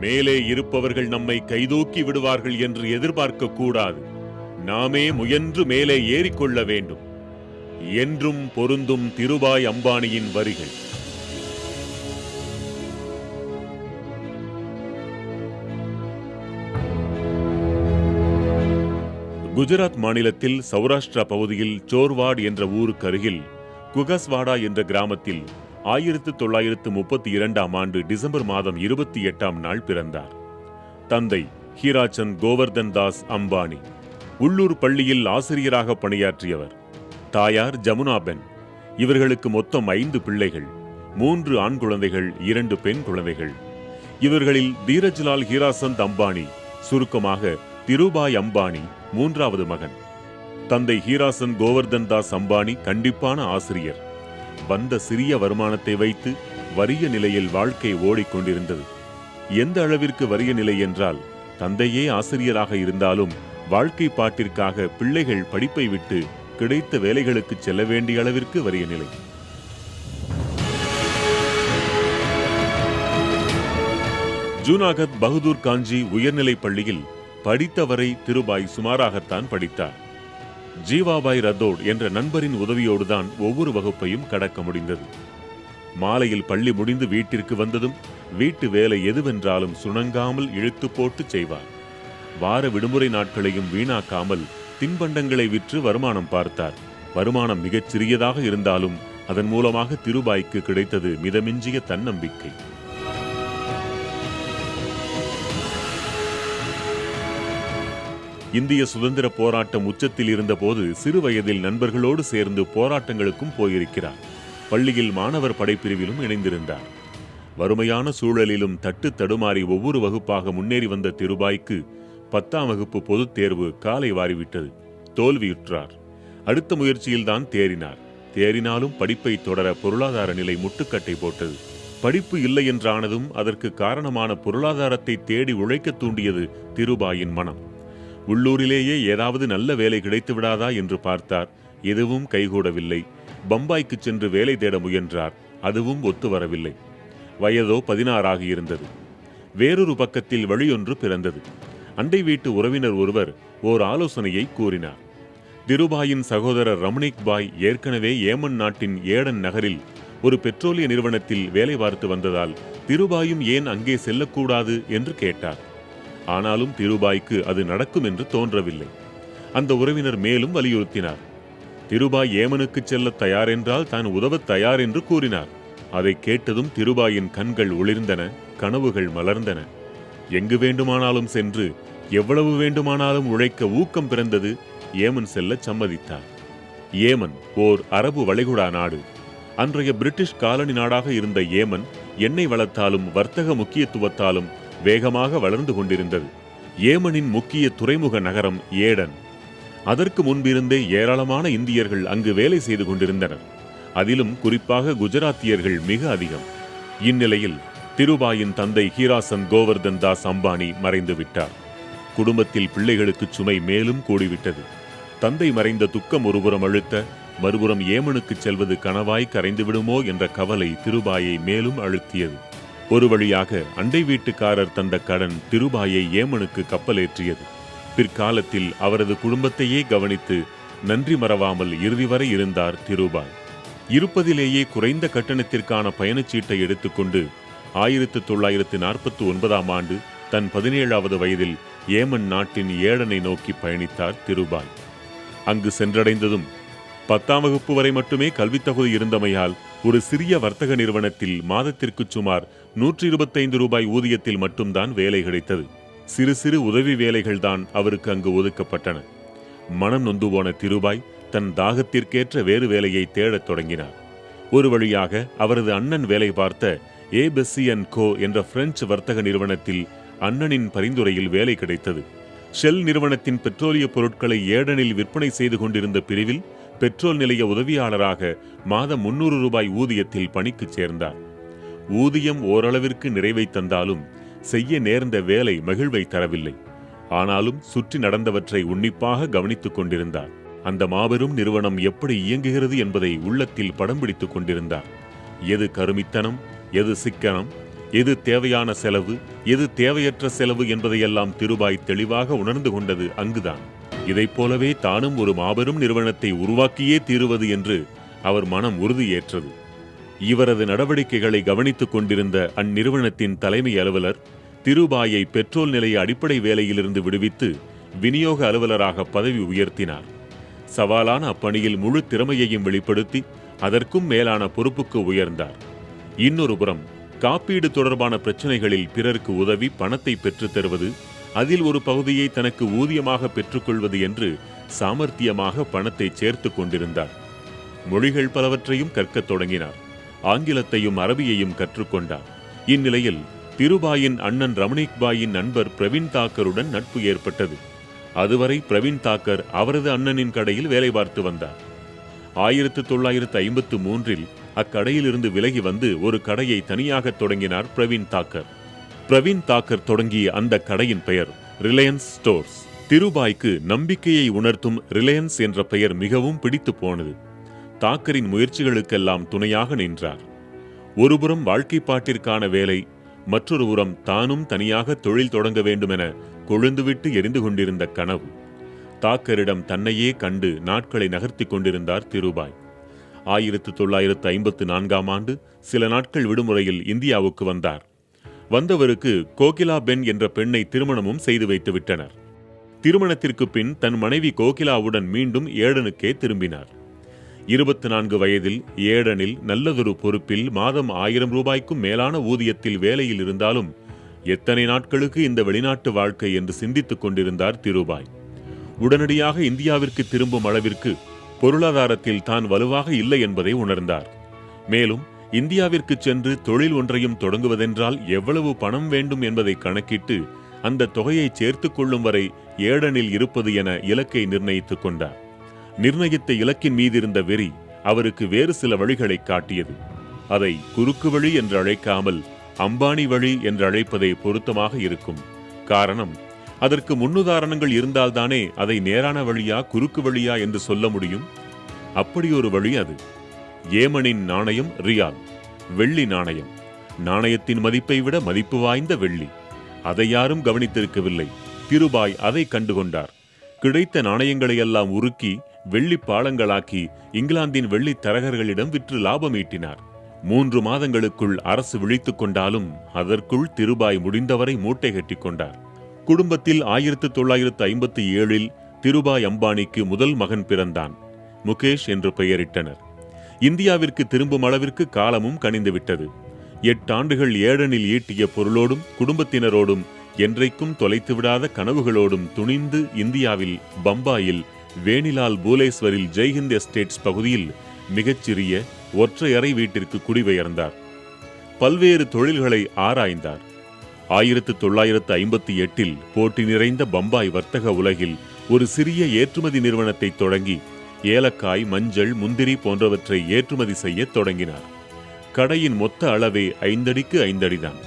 மேலே இருப்பவர்கள் நம்மை கைதூக்கி விடுவார்கள் என்று எதிர்பார்க்க கூடாது. நாமே முயன்று மேலே ஏறிக்கொள்ள வேண்டும். என்றும் பொருந்தும் திருபாய் அம்பானியின் வரிகள். குஜராத் மாநிலத்தில் சௌராஷ்டிரா பகுதியில் சோர்வாட் என்ற ஊருக்கு அருகில் குகஸ்வாடா என்ற கிராமத்தில் 1932ஆம் ஆண்டு டிசம்பர் மாதம் 28ஆம் நாள் பிறந்தார். தந்தை ஹீராசந்த் கோவர்தன் தாஸ் அம்பானி உள்ளூர் பள்ளியில் ஆசிரியராக பணியாற்றியவர். தாயார் ஜமுனாபென். இவர்களுக்கு மொத்தம் 5 பிள்ளைகள், 3 ஆண் குழந்தைகள், 2 பெண் குழந்தைகள். இவர்களில் தீரஜ்லால் ஹீராசந்த் அம்பானி, சுருக்கமாக திருபாய் அம்பானி, 3வது மகன். தந்தை ஹீராசந்த் கோவர்தன் தாஸ் அம்பானி கண்டிப்பான ஆசிரியர். வந்த சிறிய வருமானத்தை வைத்து வறிய நிலையில் வாழ்க்கை ஓடிக்கொண்டிருந்தது. எந்த அளவிற்கு வறிய நிலை என்றால், தந்தையே ஆசிரியராக இருந்தாலும் வாழ்க்கை பாட்டிற்காக பிள்ளைகள் படிப்பை விட்டு கிடைத்த வேலைகளுக்கு செல்ல வேண்டிய அளவிற்கு வறிய நிலை. ஜூனாகத் பகதூர் காஞ்சி உயர்நிலைப் பள்ளியில் படித்தவரை திருபாய் சுமாராகத்தான் படித்தார். ஜீவாபாய் ரத்தோட் என்ற நண்பரின் உதவியோடுதான் ஒவ்வொரு வகுப்பையும் கடக்க முடிந்தது. மாலையில் பள்ளி முடிந்து வீட்டிற்கு வந்ததும் வீட்டு வேலை எதுவென்றாலும் சுணங்காமல் இழுத்து போட்டு செய்வார். வார விடுமுறை நாட்களையும் வீணாக்காமல் தின்பண்டங்களை விற்று வருமானம் பார்த்தார். வருமானம் மிகச் சிறியதாக இருந்தாலும் அதன் மூலமாக திருபாய்க்கு கிடைத்தது மிதமிஞ்சிய தன்னம்பிக்கை. இந்திய சுதந்திர போராட்டம் உச்சத்தில் இருந்தபோது சிறு வயதில் நண்பர்களோடு சேர்ந்து போராட்டங்களுக்கும் போயிருக்கிறார். பள்ளியில் மாணவர் படைப்பிரிவிலும் இணைந்திருந்தார். வறுமையான சூழலிலும் தட்டு தடுமாறி ஒவ்வொரு வகுப்பாக முன்னேறி வந்த திருபாய்க்கு 10ஆம் வகுப்பு பொதுத் தேர்வு காலை வாரிவிட்டது. தோல்வியுற்றார். அடுத்த முயற்சியில்தான் தேறினார். தேறினாலும் படிப்பை தொடர பொருளாதார நிலை முட்டுக்கட்டை போட்டது. படிப்பு இல்லை என்றானதும் அதற்கு காரணமான பொருளாதாரத்தை தேடி உழைக்க தூண்டியது திருபாயின் மனம். உள்ளூரிலேயே ஏதாவது நல்ல வேலை கிடைத்து விடாதா என்று பார்த்தார். எதுவும் கைகூடவில்லை. பம்பாய்க்கு சென்று வேலை தேட முயன்றார். அதுவும் ஒத்து வரவில்லை. வயதோ 16 ஆகியிருந்தது. வேறொரு பக்கத்தில் வழியொன்று பிறந்தது. அண்டை வீட்டு உறவினர் ஒருவர் ஓர் ஆலோசனையை கூறினார். திருபாயின் சகோதரர் ரமணிக் பாய் ஏற்கனவே ஏமன் நாட்டின் ஏடன் நகரில் ஒரு பெட்ரோலிய நிறுவனத்தில் வேலை பார்த்து வந்ததால் திருபாயும் ஏன் அங்கே செல்லக்கூடாது என்று கேட்டார். ஆனாலும் திருபாய்க்கு அது நடக்கும் என்று தோன்றவில்லை. அந்த உறவினர் மேலும் வலியுறுத்தினார். திருபாய் ஏமனுக்கு செல்ல தயார் என்றால் தான் உதவ தயார் என்று கூறினார். அதை கேட்டதும் திருபாயின் கண்கள் ஒளிர்ந்தன, கனவுகள் மலர்ந்தன. எங்கு வேண்டுமானாலும் சென்று எவ்வளவு வேண்டுமானாலும் உழைக்க ஊக்கம் பிறந்தது. ஏமன் செல்ல சம்மதித்தார். ஏமன் ஓர் அரபு வளைகுடா நாடு. அன்றைய பிரிட்டிஷ் காலனி நாடாக இருந்த ஏமன் எண்ணெய் வளத்தாலும் வர்த்தக முக்கியத்துவத்தாலும் வேகமாக வளர்ந்து கொண்டிருந்தது. ஏமனின் முக்கிய துறைமுக நகரம் ஏடன். அதற்கு முன்பிருந்தே ஏராளமான இந்தியர்கள் அங்கு வேலை செய்து கொண்டிருந்தனர். அதிலும் குறிப்பாக குஜராத்தியர்கள் மிக அதிகம். இந்நிலையில் திருபாயின் தந்தை ஹீராசந்த் கோவர்தன் தாஸ் அம்பானி மறைந்து விட்டார். குடும்பத்தில் பிள்ளைகளுக்கு சுமை மேலும் கூடிவிட்டது. தந்தை மறைந்த துக்கம் ஒருபுறம் அழுத்த, மறுபுறம் ஏமனுக்கு செல்வது கனவாய் கரைந்து விடுமோ என்ற கவலை திருபாயை மேலும் அழுத்தியது. ஒரு வழியாக அண்டை வீட்டுக்காரர் தந்த கடன் திருபாயை ஏமனுக்கு கப்பலேற்றியது. பிற்காலத்தில் அவரது குடும்பத்தையே கவனித்து நன்றி மறவாமல் இறுதி வரை இருந்தார் திருபாய். இருப்பதிலேயே குறைந்த கட்டணத்திற்கான பயணச்சீட்டை எடுத்துக்கொண்டு 1949ஆம் ஆண்டு தன் 17வது வயதில் ஏமன் நாட்டின் ஏடனை நோக்கி பயணித்தார் திருபாய். அங்கு சென்றடைந்ததும் 10ஆம் வகுப்பு வரை மட்டுமே கல்வித் தகுதி இருந்தமையால் ஒரு சிறிய வர்த்தக நிறுவனத்தில் மாதத்திற்கு சுமார் 125 ரூபாய் ஊதியத்தில் மட்டும்தான் வேலை கிடைத்தது. சிறு சிறு உதவி வேலைகள்தான் அவருக்கு அங்கு ஒதுக்கப்பட்டன. மனம் நொந்து போன திருபாய் தன் தாகத்திற்கேற்ற வேறு வேலையை தேடத் தொடங்கினார். ஒரு வழியாக அவரது அண்ணன் வேலை பார்த்த ஏபெஸ்ஸி&கோ என்ற பிரெஞ்சு வர்த்தக நிறுவனத்தில் அண்ணனின் பரிந்துரையில் வேலை கிடைத்தது. ஷெல் நிறுவனத்தின் பெட்ரோலிய பொருட்களை ஏடனில் விற்பனை செய்து கொண்டிருந்த பிரிவில் பெட்ரோல் நிலைய உதவியாளராக மாதம் 300 ரூபாய் ஊதியத்தில் பணிக்கு சேர்ந்தார். ஊதியம் ஓரளவிற்கு நிறைவை தந்தாலும் செய்ய நேர்ந்த வேலை மகிழ்வை தரவில்லை. ஆனாலும் சுற்றி நடந்தவற்றை உன்னிப்பாக கவனித்துக் கொண்டிருந்தார். அந்த மாபெரும் நிறுவனம் எப்படி இயங்குகிறது என்பதை உள்ளத்தில் படம் பிடித்துக் கொண்டிருந்தார். எது கருமித்தனம், எது சிக்கனம், எது தேவையான செலவு, எது தேவையற்ற செலவு என்பதையெல்லாம் திருபாய் தெளிவாக உணர்ந்து கொண்டது அங்குதான். இதைப் போலவே தானும் ஒரு மாபெரும் நிறுவனத்தை உருவாக்கியே தீருவது என்று அவர் மனம் உறுதியேற்றது. இவரது நடவடிக்கைகளை கவனித்துக் கொண்டிருந்த அந்நிறுவனத்தின் தலைமை அலுவலர் திருபாயை பெட்ரோல் நிலைய அடிப்படை வேலையிலிருந்து விடுவித்து விநியோக அலுவலராக பதவி உயர்த்தினார். சவாலான அப்பணியில் முழு திறமையையும் வெளிப்படுத்தி அதற்கும் மேலான பொறுப்புக்கு உயர்ந்தார். இன்னொரு புறம் காப்பீடு தொடர்பான பிரச்சனைகளில் பிறருக்கு உதவி பணத்தை பெற்றுத் தருவது, அதில் ஒரு பகுதியை தனக்கு ஊதியமாக பெற்றுக்கொள்வது என்று சாமர்த்தியமாக பணத்தை சேர்த்து கொண்டிருந்தார். மொழிகள் பலவற்றையும் கற்கத் தொடங்கினார். ஆங்கிலத்தையும் அரபியையும் கற்றுக்கொண்டார். இந்நிலையில் திருபாயின் அண்ணன் ரமணீக் பாயின் நண்பர் பிரவீன் தாக்கருடன் நட்பு ஏற்பட்டது. அதுவரை பிரவீன் தாக்கர் அவரது அண்ணனின் கடையில் வேலை பார்த்து வந்தார். 1953இல் அக்கடையிலிருந்து விலகி வந்து ஒரு கடையை தனியாக தொடங்கினார் பிரவீன் தாக்கர். பிரவீன் தாக்கர் தொடங்கிய அந்த கடையின் பெயர் ரிலையன்ஸ் ஸ்டோர்ஸ். திருபாய்க்கு நம்பிக்கையை உணர்த்தும் ரிலையன்ஸ் என்ற பெயர் மிகவும் பிடித்து போனது. தாக்கரின் முயற்சிகளுக்கெல்லாம் துணையாக நின்றார். ஒருபுறம் வாழ்க்கைப்பாட்டிற்கான வேலை, மற்றொரு புறம் தானும் தனியாக தொழில் தொடங்க வேண்டுமென கொழுந்துவிட்டு எரிந்து கொண்டிருந்த கனவு. தாக்கரிடம் தன்னையே கண்டு நாட்களை நகர்த்தி கொண்டிருந்தார் திருபாய். 1954ஆம் ஆண்டு சில நாட்கள் விடுமுறையில் இந்தியாவுக்கு வந்தார். வந்தவருக்கு கோகிலா பென் என்ற பெண்ணை திருமணமும் செய்து வைத்து விட்டனர். திருமணத்திற்கு பின் தன் மனைவி கோகிலாவுடன் மீண்டும் ஏடனுக்கே திரும்பினார். 24 வயதில் ஏடனில் நல்லதொரு பொறுப்பில் மாதம் 1000 ரூபாய்க்கும் மேலான ஊதியத்தில் வேலையில் இருந்தாலும் எத்தனை நாட்களுக்கு இந்த வெளிநாட்டு வாழ்க்கை என்று சிந்தித்துக் கொண்டிருந்தார் திருபாய். உடனடியாக இந்தியாவிற்கு திரும்பும் அளவிற்கு பொருளாதாரத்தில் தான் வலுவாக இல்லை என்பதை உணர்ந்தார். மேலும் இந்தியாவிற்கு சென்று தொழில் ஒன்றையும் தொடங்குவதென்றால் எவ்வளவு பணம் வேண்டும் என்பதை கணக்கிட்டு அந்த தொகையை சேர்த்துக் கொள்ளும் வரை ஏடனில் இருப்பது என இலக்கை நிர்ணயித்துக் கொண்டார். நிர்ணயித்த இலக்கின் மீதிருந்த வெறி அவருக்கு வேறு சில வழிகளை காட்டியது. அதை குறுக்கு வழி என்று அழைக்காமல் அம்பானி வழி என்று அழைப்பதை பொருத்தமாக இருக்கும். காரணம், அதற்கு முன்னுதாரணங்கள் இருந்தால்தானே அதை நேரான வழியா குறுக்கு வழியா என்று சொல்ல முடியும். அப்படி ஒரு வழி அது. ஏமனின் நாணயம் ரியால், வெள்ளி நாணயம். நாணயத்தின் மதிப்பை விட மதிப்பு வாய்ந்த வெள்ளி. அதை யாரும் கவனித்திருக்கவில்லை. திருபாய் அதை கண்டுகொண்டார். கிடைத்த நாணயங்களையெல்லாம் உருக்கி வெள்ளி பாலங்களாக்கி இங்கிலாந்தின் வெள்ளி தரகர்களிடம் விற்று லாபம் ஈட்டினார். 3 மாதங்களுக்குள் அரசு விழித்துக் கொண்டாலும் அதற்குள் திருபாய் முடிந்தவரை மூட்டை கட்டிக் கொண்டார். குடும்பத்தில் 1957இல் திருபாய் அம்பானிக்கு முதல் மகன் பிறந்தான். முகேஷ் என்று பெயரிட்டனர். இந்தியாவிற்கு திரும்பும் அளவிற்கு காலமும் கனிந்துவிட்டது. 8 ஆண்டுகள் ஏடனில் ஈட்டிய பொருளோடும் குடும்பத்தினரோடும் என்றைக்கும் தொலைத்துவிடாத கனவுகளோடும் துணிந்து இந்தியாவில் பம்பாயில் வேணிலால் பூலேஸ்வரில் ஜெய்ஹிந்த் எஸ்டேட்ஸ் பகுதியில் மிகச்சிறிய ஒற்றை அறை வீட்டிற்கு குடிபெயர்ந்தார். பல்வேறு தொழில்களை ஆராய்ந்தார். 1958இல் போட்டி நிறைந்த பம்பாய் வர்த்தக உலகில் ஒரு சிறிய ஏற்றுமதி நிறுவனத்தை தொடங்கி ஏலக்காய், மஞ்சள், முந்திரி போன்றவற்றை ஏற்றுமதி செய்ய தொடங்கினார். கடையின் மொத்த அளவே 5 அடிக்கு 5 அடிதான்.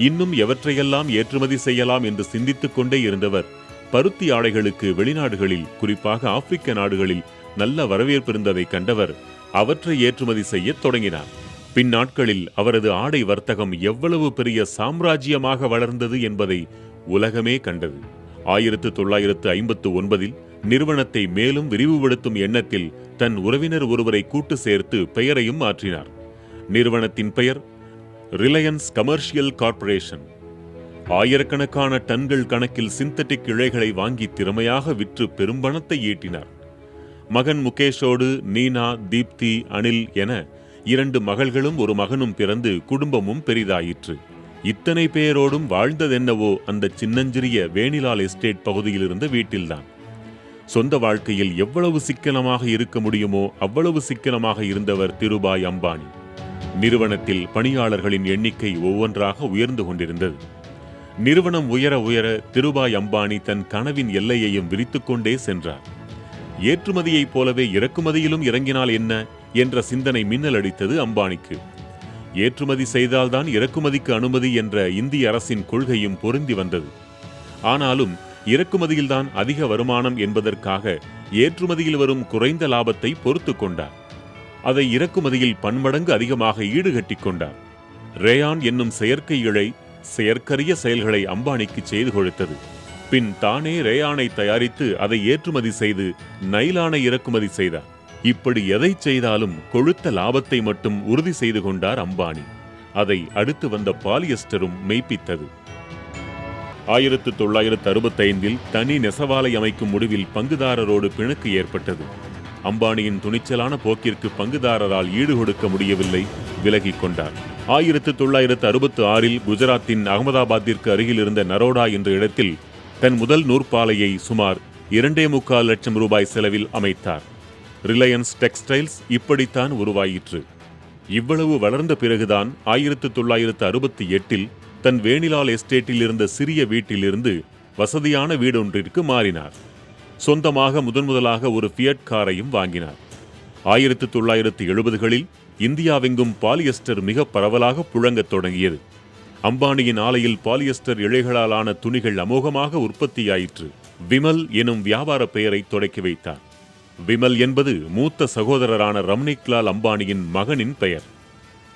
இன்னும் எவற்றையெல்லாம் ஏற்றுமதி செய்யலாம் என்று சிந்தித்துக் கொண்டே இருந்தவர் பருத்தி ஆடைகளுக்கு வெளிநாடுகளில், குறிப்பாக ஆப்பிரிக்க நாடுகளில் நல்ல வரவேற்பு இருந்ததை கண்டவர் அவற்றை ஏற்றுமதி செய்ய தொடங்கினார். பின்னாட்களில் அவரது ஆடை வர்த்தகம் எவ்வளவு பெரிய சாம்ராஜ்யமாக வளர்ந்தது என்பதை உலகமே கண்டது. 1959இல் நிறுவனத்தை மேலும் விரிவுபடுத்தும் எண்ணத்தில் தன் உறவினர் ஒருவரை கூட்டு சேர்த்து பெயரையும் மாற்றினார். நிறுவனத்தின் பெயர் ரிலையன்ஸ் கமர்ஷியல் கார்ப்பரேஷன். ஆயிரக்கணக்கான டன்கள் கணக்கில் சிந்தட்டிக் இழைகளை வாங்கி திறமையாக விற்று பெரும்பணத்தை ஈட்டினார். மகன் முகேஷோடு நீனா, தீப்தி, அனில் என 2 மகள்களும் ஒரு மகனும் பிறந்து குடும்பமும் பெரிதாயிற்று. இத்தனை பேரோடும் வாழ்ந்ததென்னவோ அந்த சின்னஞ்சிறிய வேணிலால் எஸ்டேட் பகுதியில் இருந்த வீட்டில்தான். சொந்த வாழ்க்கையில் எவ்வளவு சிக்கனமாக இருக்க முடியுமோ அவ்வளவு சிக்கனமாக இருந்தவர் திருபாய் அம்பானி. நிறுவனத்தில் பணியாளர்களின் எண்ணிக்கை ஒவ்வொன்றாக உயர்ந்து கொண்டிருந்தது. நிறுவனம் உயர உயர திருபாய் அம்பானி தன் கனவின் எல்லையையும் விரித்துக்கொண்டே சென்றார். ஏற்றுமதியைப் போலவே இறக்குமதியிலும் இறங்கினால் என்ன என்ற சிந்தனை மின்னல் அடித்தது அம்பானிக்கு. ஏற்றுமதி செய்தால்தான் இறக்குமதிக்கு அனுமதி என்ற இந்திய அரசின் கொள்கையும் பொருந்தி வந்தது. ஆனாலும் இறக்குமதியில்தான் அதிக வருமானம் என்பதற்காக ஏற்றுமதியில் வரும் குறைந்த லாபத்தை பொறுத்து கொண்டார். அதை இறக்குமதியில் பன்மடங்கு அதிகமாக ஈடுகட்டிக் கொண்டார். ரேயான் என்னும் செயற்கை இழை செயற்கரிய செயல்களை அம்பானிக்கு செய்து கொடுத்தது. பின் தானே ரேயானை தயாரித்து அதை ஏற்றுமதி செய்து நைலானை இறக்குமதி செய்தார். இப்படி எதை செய்தாலும் கொழுத்த லாபத்தை மட்டும் உறுதி செய்து கொண்டார் அம்பானி. அதை அடுத்து வந்த பாலியஸ்டரும் மெய்ப்பித்தது. 1965 தனி நெசவாலை அமைக்கும் முடிவில் பங்குதாரரோடு பிணக்கு ஏற்பட்டது. அம்பானியின் துணிச்சலான போக்கிற்கு பங்குதாரரால் ஈடுகொடுக்க முடியவில்லை, விலகிக் கொண்டார். 1966 குஜராத்தின் அகமதாபாத்திற்கு அருகில் இருந்த நரோடா என்ற இடத்தில் தன் முதல் நூற்பாலையை சுமார் 2.25 லட்சம் ரூபாய் செலவில் அமைத்தார். ரிலையன்ஸ் டெக்ஸ்டைல்ஸ் இப்படித்தான் உருவாயிற்று. இவ்வளவு வளர்ந்த பிறகுதான் 1968 தன் வேணிலால் எஸ்டேட்டில் இருந்த சிறிய வீட்டிலிருந்து வசதியான வீடொன்றிற்கு மாறினார். சொந்தமாக முதன்முதலாக ஒரு ஃபியட் காரையும் வாங்கினார். 1970களில் இந்தியாவெங்கும் பாலியஸ்டர் மிக பரவலாக புழங்கத் தொடங்கியது. அம்பானியின் ஆலையில் பாலியஸ்டர் இழைகளாலான துணிகள் அமோகமாக உற்பத்தியாயிற்று. விமல் எனும் வியாபார பெயரை தொடக்கி வைத்தார். விமல் என்பது மூத்த சகோதரரான ரம்னிக்லால் அம்பானியின் மகனின் பெயர்.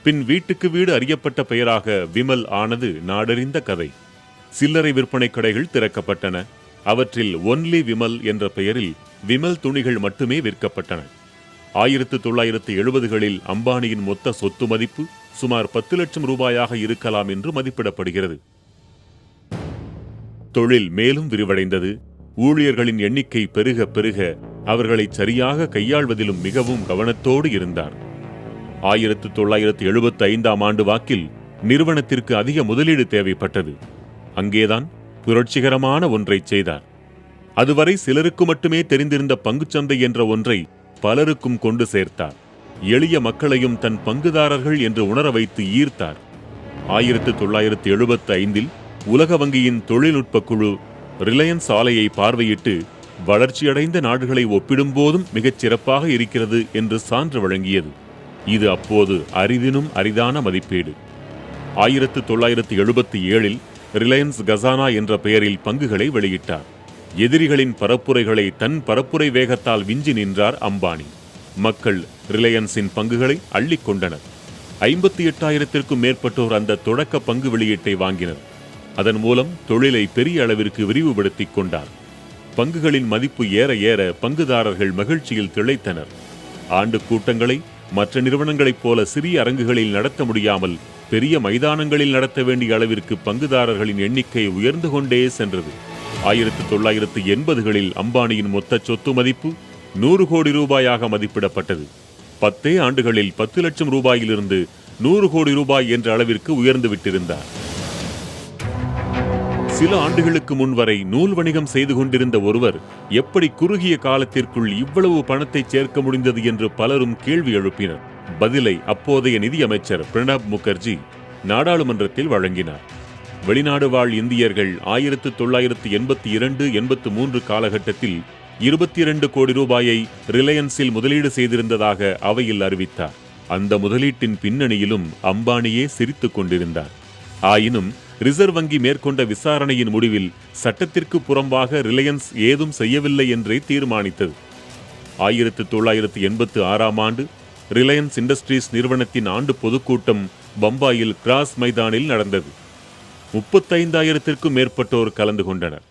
பின் வீட்டுக்கு வீடு அறியப்பட்ட பெயராக விமல் ஆனது நாடறிந்த கதை. சில்லறை விற்பனை கடைகள் திறக்கப்பட்டன. அவற்றில் ஒன்லி விமல் என்ற பெயரில் விமல் துணிகள் மட்டுமே விற்கப்பட்டன. 1970களில் அம்பானியின் மொத்த சொத்து மதிப்பு சுமார் 10 லட்சம் ரூபாயாக இருக்கலாம் என்று மதிப்பிடப்படுகிறது. தொழில் மேலும் விரிவடைந்தது. ஊழியர்களின் எண்ணிக்கை பெருக பெருக அவர்களை சரியாக கையாள்வதிலும் மிகவும் கவனத்தோடு இருந்தார். 1975ஆம் ஆண்டு வாக்கில் நிறுவனத்திற்கு அதிக முதலீடு தேவைப்பட்டது. அங்கேதான் புரட்சிகரமான ஒன்றை செய்தார். அதுவரை சிலருக்கு மட்டுமே தெரிந்திருந்த பங்குச்சந்தை என்ற ஒன்றை பலருக்கும் கொண்டு சேர்த்தார். எளிய மக்களையும் தன் பங்குதாரர்கள் என்று உணர வைத்து ஈர்த்தார். 1975 உலக வங்கியின் தொழில்நுட்ப குழு ரிலையன்ஸ் ஆலையை பார்வையிட்டு வளர்ச்சியடைந்த நாடுகளை ஒப்பிடும்போதும் மிகச் சிறப்பாக இருக்கிறது என்று சான்று வழங்கியது. இது அப்போது அரிதினும் அரிதான மதிப்பீடு. 1977 ரிலையன்ஸ் கசானா என்ற பெயரில் பங்குகளை வெளியிட்டார். எதிரிகளின் பரப்புரைகளை தன் பரப்புரை வேகத்தால் விஞ்சி நின்றார் அம்பானி. மக்கள் ரிலையன்ஸின் பங்குகளை அள்ளிக் கொண்டனர். 58,000க்கும் மேற்பட்டோர் அந்த தொடக்க பங்கு வெளியீட்டை வாங்கினர். அதன் மூலம் தொழிலை பெரிய அளவிற்கு விரிவுபடுத்திக் கொண்டார். பங்குகளின் மதிப்பு ஏற ஏற பங்குதாரர்கள் மகிழ்ச்சியில் திளைத்தனர். ஆண்டு கூட்டங்களை மற்ற நிறுவனங்களைப் போல சிறிய அரங்குகளில் நடத்த முடியாமல் பெரிய மைதானங்களில் நடத்த வேண்டிய அளவிற்கு பங்குதாரர்களின் எண்ணிக்கை உயர்ந்து கொண்டே சென்றது. 1980களில் அம்பானியின் மொத்த சொத்து மதிப்பு 100 கோடி ரூபாயாக மதிப்பிடப்பட்டது. 10 ஆண்டுகளில் 10 லட்சம் ரூபாயிலிருந்து 100 கோடி ரூபாய் என்ற அளவிற்கு உயர்ந்து விட்டிருந்தார். சில ஆண்டுகளுக்கு முன்வரை நூல் வணிகம் செய்து கொண்டிருந்த ஒருவர் எப்படி குறுகிய காலத்திற்குள் இவ்வளவு பணத்தை சேர்க்க முடிந்தது என்று பலரும் கேள்வி எழுப்பினர். பதிலை அப்போதைய நிதியமைச்சர் பிரணாப் முகர்ஜி நாடாளுமன்றத்தில் வழங்கினார். வெளிநாடு வாழ் இந்தியர்கள் 1982-83 காலகட்டத்தில் 22 கோடி ரூபாயை ரிலையன்ஸில் முதலீடு செய்திருந்ததாக அவையில் அறிவித்தார். அந்த முதலீட்டின் பின்னணியிலும் அம்பானியே சிரித்துக் கொண்டிருந்தார். ஆயினும் ரிசர்வ் வங்கி மேற்கொண்ட விசாரணையின் முடிவில் சட்டத்திற்கு புறம்பாக ரிலையன்ஸ் ஏதும் செய்யவில்லை என்றே தீர்மானித்தது. 1986ஆம் ஆண்டு ரிலையன்ஸ் இண்டஸ்ட்ரீஸ் நிறுவனத்தின் ஆண்டு பொதுக்கூட்டம் பம்பாயில் கிராஸ் மைதானில் நடந்தது. 35,000க்கும் மேற்பட்டோர் கலந்து கொண்டனர்.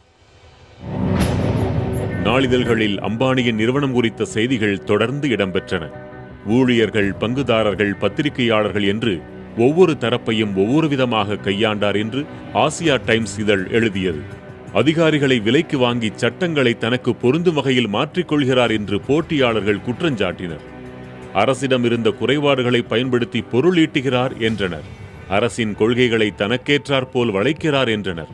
நாளிதழ்களில் அம்பானியின் நிறுவனம் குறித்த செய்திகள் தொடர்ந்து இடம்பெற்றன. ஊழியர்கள், பங்குதாரர்கள், பத்திரிகையாளர்கள் என்று ஒவ்வொரு தரப்பையும் ஒவ்வொரு விதமாக கையாண்டார் என்று ஆசியா டைம்ஸ் இதழ் எழுதியது. அதிகாரிகளை விலைக்கு வாங்கி சட்டங்களை தனக்கு பொருந்தும் வகையில் மாற்றிக்கொள்கிறார் என்று போட்டியாளர்கள் குற்றஞ்சாட்டினர். அரசிடம் இருந்த குறைபாடுகளை பயன்படுத்தி பொருள் ஈட்டுகிறார் என்றனர். அரசின் கொள்கைகளை தனக்கேற்றாற் போல் வளைக்கிறார் என்றனர்.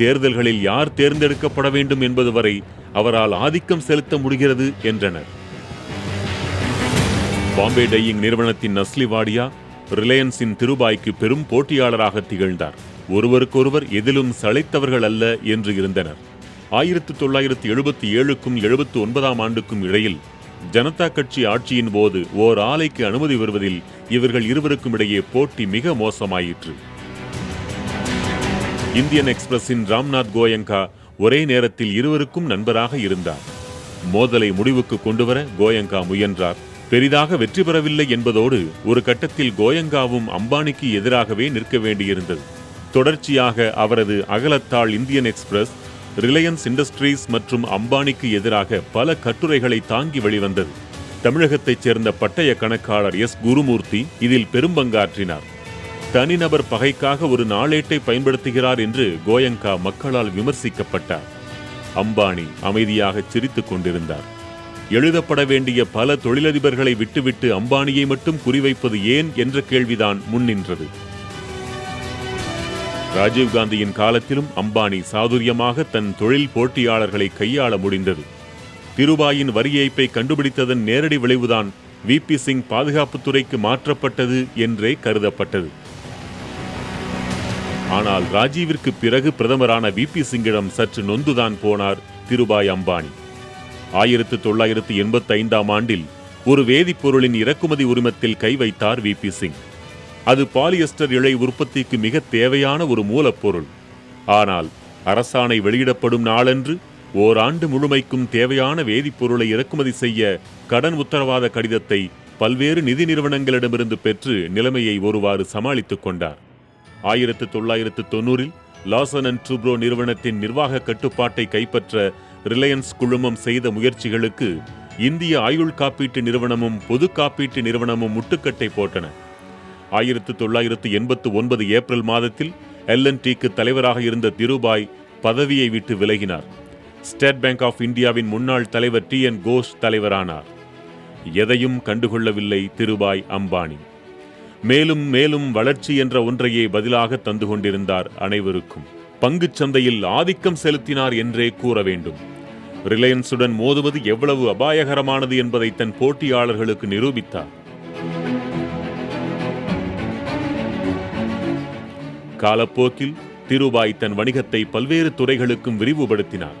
தேர்தல்களில் யார் தேர்ந்தெடுக்கப்பட வேண்டும் என்பது வரை அவரால் ஆதிக்கம் செலுத்த முடிகிறது என்றனர். பாம்பே டையிங் நிறுவனத்தின் நஸ்லி வாடியா ரிலையன்ஸின் திருபாய்க்கு பெரும் போட்டியாளராக திகழ்ந்தார். ஒருவருக்கொருவர் எதிலும் சளைத்தவர்கள் அல்ல என்று இருந்தனர். 1977க்கும் 79ஆம் ஆண்டுக்கும் இடையில் ஜனதா கட்சி ஆட்சியின் போது ஓர் ஆலைக்கு அனுமதி வருவதில் இவர்கள் இருவருக்கும் இடையே போட்டி மிக மோசமாயிற்று. இந்தியன் எக்ஸ்பிரஸின் ராம்நாத் கோயங்கா ஒரே நேரத்தில் இருவருக்கும் நண்பராக இருந்தார். மோதலை முடிவுக்கு கொண்டுவர கோயங்கா முயன்றார். பெரிதாக வெற்றி பெறவில்லை என்பதோடு ஒரு கட்டத்தில் கோயங்காவும் அம்பானிக்கு எதிராகவே நிற்க வேண்டியிருந்தது. தொடர்ச்சியாக அவரது அகலத்தாள் இந்தியன் எக்ஸ்பிரஸ், ரிலையன்ஸ் இண்டஸ்ட்ரீஸ் மற்றும் அம்பானிக்கு எதிராக பல கட்டுரைகளை தாங்கி வெளிவந்தது. தமிழகத்தைச் சேர்ந்த பட்டய கணக்காளர் எஸ். குருமூர்த்தி இதில் பெரும்பங்காற்றினார். தனிநபர் பகைக்காக ஒரு நாளேட்டை பயன்படுத்துகிறார் என்று கோயங்கா மக்களால் விமர்சிக்கப்பட்டார். அம்பானி அமைதியாக சிரித்துக் கொண்டிருந்தார். எழுதப்பட வேண்டிய பல தொழிலதிபர்களை விட்டுவிட்டு அம்பானியை மட்டும் குறிவைப்பது ஏன் என்ற கேள்விதான் முன்னின்றது. ராஜீவ்காந்தியின் காலத்திலும் அம்பானி சாதுரியமாக தன் தொழில் போட்டியாளர்களை கையாள முடிந்தது. திருபாயின் வரி ஏய்ப்பை கண்டுபிடித்ததன் நேரடி விளைவுதான் VP சிங் பாதுகாப்புத்துறைக்கு மாற்றப்பட்டது என்றே கருதப்பட்டது. ஆனால் ராஜீவிற்கு பிறகு பிரதமரான VP சிங்கிடம் சற்று நொந்துதான் போனார் திருபாய் அம்பானி. 1985ஆம் ஆண்டில் ஒரு வேதிப்பொருளின் இறக்குமதி உரிமத்தில் கை வைத்தார் VP சிங். அது பாலியஸ்டர் இழை உற்பத்திக்கு மிக தேவையான ஒரு மூலப்பொருள். ஆனால் அரசாணை வெளியிடப்படும் நாளன்று ஓராண்டு முழுமைக்கும் தேவையான வேதிப்பொருளை இறக்குமதி செய்ய கடன் உத்தரவாத கடிதத்தை பல்வேறு நிதி நிறுவனங்களிடமிருந்து பெற்று நிலைமையை ஒருவாறு சமாளித்துக் கொண்டார். 1990இல் லாசன் அண்ட் ட்ரூப்ரோ நிறுவனத்தின் நிர்வாக கட்டுப்பாட்டை கைப்பற்ற ரிலையன்ஸ் குழுமம் செய்த முயற்சிகளுக்கு இந்திய ஆயுள் காப்பீட்டு நிறுவனமும் பொது காப்பீட்டு நிறுவனமும் முட்டுக்கட்டை போட்டன. 1989 ஏப்ரல் மாதத்தில் L&Tக்கு தலைவராக இருந்த திருபாய் பதவியை விட்டு விலகினார். ஸ்டேட் பேங்க் ஆஃப் இந்தியாவின் முன்னாள் தலைவர் TN கோஷ் தலைவரானார். எதையும் கண்டுகொள்ளவில்லை திருபாய் அம்பானி. மேலும் மேலும் வளர்ச்சி என்ற ஒன்றையே பதிலாக தந்து கொண்டிருந்தார் அனைவருக்கும். பங்குச் சந்தையில் ஆதிக்கம் செலுத்தினார் என்றே கூற வேண்டும். ரிலையன்ஸுடன் மோதுவது எவ்வளவு அபாயகரமானது என்பதை தன் போட்டியாளர்களுக்கு நிரூபித்தார். காலப்போக்கில் திருபாய் தன் வணிகத்தை பல்வேறு துறைகளுக்கும் விரிவுபடுத்தினார்.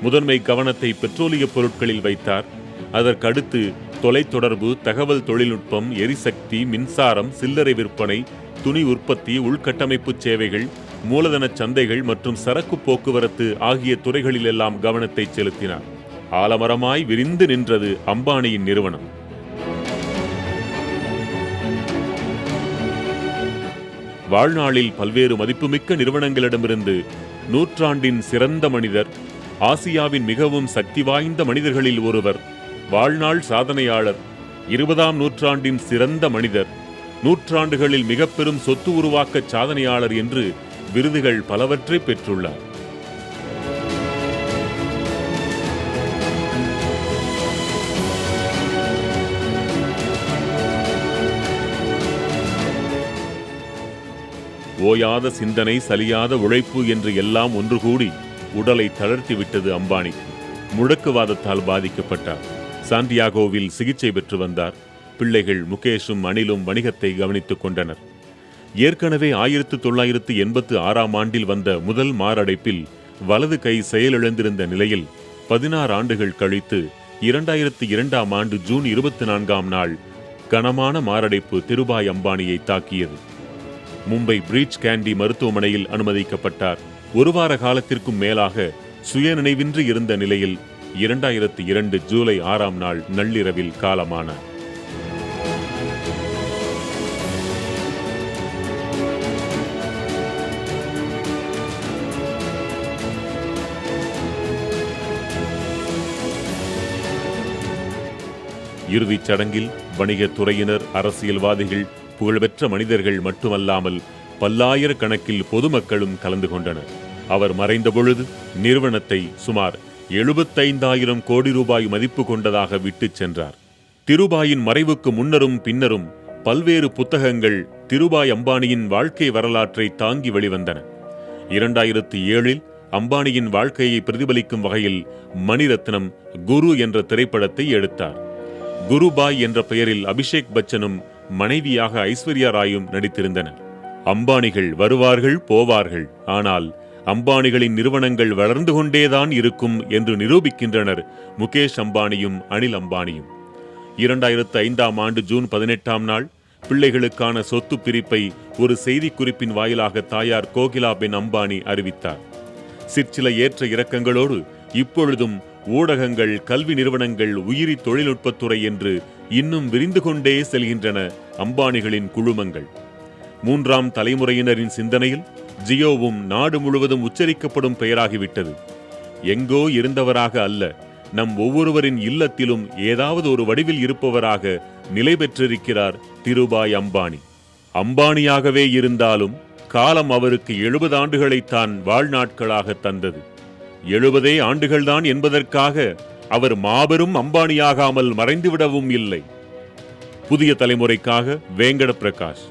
முதன்மை கவனத்தை பெட்ரோலிய பொருட்களில் வைத்தார். அதற்கடுத்து தொலைத்தொடர்பு, தகவல் தொழில்நுட்பம், எரிசக்தி, மின்சாரம், சில்லறை விற்பனை, துணி உற்பத்தி, உள்கட்டமைப்பு சேவைகள், மூலதன சந்தைகள் மற்றும் சரக்கு போக்குவரத்து ஆகிய துறைகளிலெல்லாம் கவனத்தை செலுத்தினார். ஆலமரமாய் விரிந்து நின்றது அம்பானியின் நிறுவனம். வாழ்நாளில் பல்வேறு மதிப்புமிக்க நிறுவனங்களிடமிருந்து நூற்றாண்டின் சிறந்த மனிதர், ஆசியாவின் மிகவும் சக்தி வாய்ந்த மனிதர்களில் ஒருவர், வாழ்நாள் சாதனையாளர், 20ஆம் நூற்றாண்டின் சிறந்த மனிதர், நூற்றாண்டுகளில் மிக பெரும் சொத்து உருவாக்க சாதனையாளர் என்று விருதுகள் பலவற்றை பெற்றுள்ளார். ஓயாத சிந்தனை, சலியாத உழைப்பு என்று எல்லாம் ஒன்று கூடி உடலை தளர்த்திவிட்டது அம்பானிக்கு. முடக்குவாதத்தால் பாதிக்கப்பட்டார். சாண்டியாகோவில் சிகிச்சை பெற்று வந்தார். பிள்ளைகள் முகேஷும் அனிலும் வணிகத்தை கவனித்துக் கொண்டனர். ஏற்கனவே 1986ஆம் ஆண்டில் வந்த முதல் மாரடைப்பில் வலது கை செயலிழந்திருந்த நிலையில் 16 ஆண்டுகள் கழித்து 2002ஆம் ஆண்டு ஜூன் 24ஆம் நாள் கனமான மாரடைப்பு திருபாய் அம்பானியை தாக்கியது. மும்பை பிரீச் கேண்டி மருத்துவமனையில் அனுமதிக்கப்பட்டார். ஒரு வார காலத்திற்கும் மேலாக சுயநினைவின்றி இருந்த நிலையில் 2002 ஜூலை 6ஆம் நாள் நள்ளிரவில் காலமானார். இறுதிச் சடங்கில் வணிகத் துறையினர், அரசியல்வாதிகள், புகழ்பெற்ற மனிதர்கள் மட்டுமல்லாமல் பல்லாயிரக்கணக்கில் பொதுமக்களும் கலந்து கொண்டனர். அவர் மறைந்த பொழுது நிறுவனத்தை சுமார் 75,000 கோடி ரூபாய் மதிப்பு கொண்டதாக விட்டுச் சென்றார். திருபாயின் மறைவுக்கு முன்னரும் பின்னரும் பல்வேறு புத்தகங்கள் திருபாய் அம்பானியின் வாழ்க்கை வரலாற்றை தாங்கி வெளிவந்தன. 2007இல் அம்பானியின் வாழ்க்கையை பிரதிபலிக்கும் வகையில் மணிரத்னம் குரு என்ற திரைப்படத்தை எடுத்தார். குருபாய் என்ற பெயரில் அபிஷேக் பச்சனும் மனைவியாக ஐஸ்வர்யா ராயும் நடித்திருந்தனர். அம்பானிகள் வருவார்கள், போவார்கள். ஆனால் அம்பானிகளின் நிறுவனங்கள் வளர்ந்து கொண்டேதான் இருக்கும் என்று நிரூபிக்கின்றனர் முகேஷ் அம்பானியும் அனில் அம்பானியும். 2005ஆம் ஆண்டு ஜூன் 18ஆம் நாள் பிள்ளைகளுக்கான சொத்து பிரிப்பை ஒரு செய்திக்குறிப்பின் வாயிலாக தாயார் கோகிலாபென் அம்பானி அறிவித்தார். சிற்சில ஏற்ற இறக்கங்களோடு இப்பொழுதும் ஊடகங்கள், கல்வி நிறுவனங்கள், உயிரி தொழில்நுட்பத்துறை என்று இன்னும் விரிந்து கொண்டே செல்கின்றன அம்பானிகளின் குழுமங்கள். 3ஆம் தலைமுறையினரின் சிந்தனையில் ஜியோவும் நாடு முழுவதும் உச்சரிக்கப்படும் பெயராகிவிட்டது. எங்கோ இருந்தவராக அல்ல, நம் ஒவ்வொருவரின் இல்லத்திலும் ஏதாவது ஒரு வடிவில் இருப்பவராக நிலை பெற்றிருக்கிறார் திருபாய் அம்பானி. அம்பானியாகவே இருந்தாலும் காலம் அவருக்கு 70 ஆண்டுகளைத்தான் வாழ்நாட்களாக தந்தது. 70 ஆண்டுகள்தான் என்பதற்காக அவர் மாபெரும் அம்பானியாகாமல் மறைந்துவிடவும் இல்லை. புதிய தலைமுறைக்காக வேங்கட பிரகாஷ்.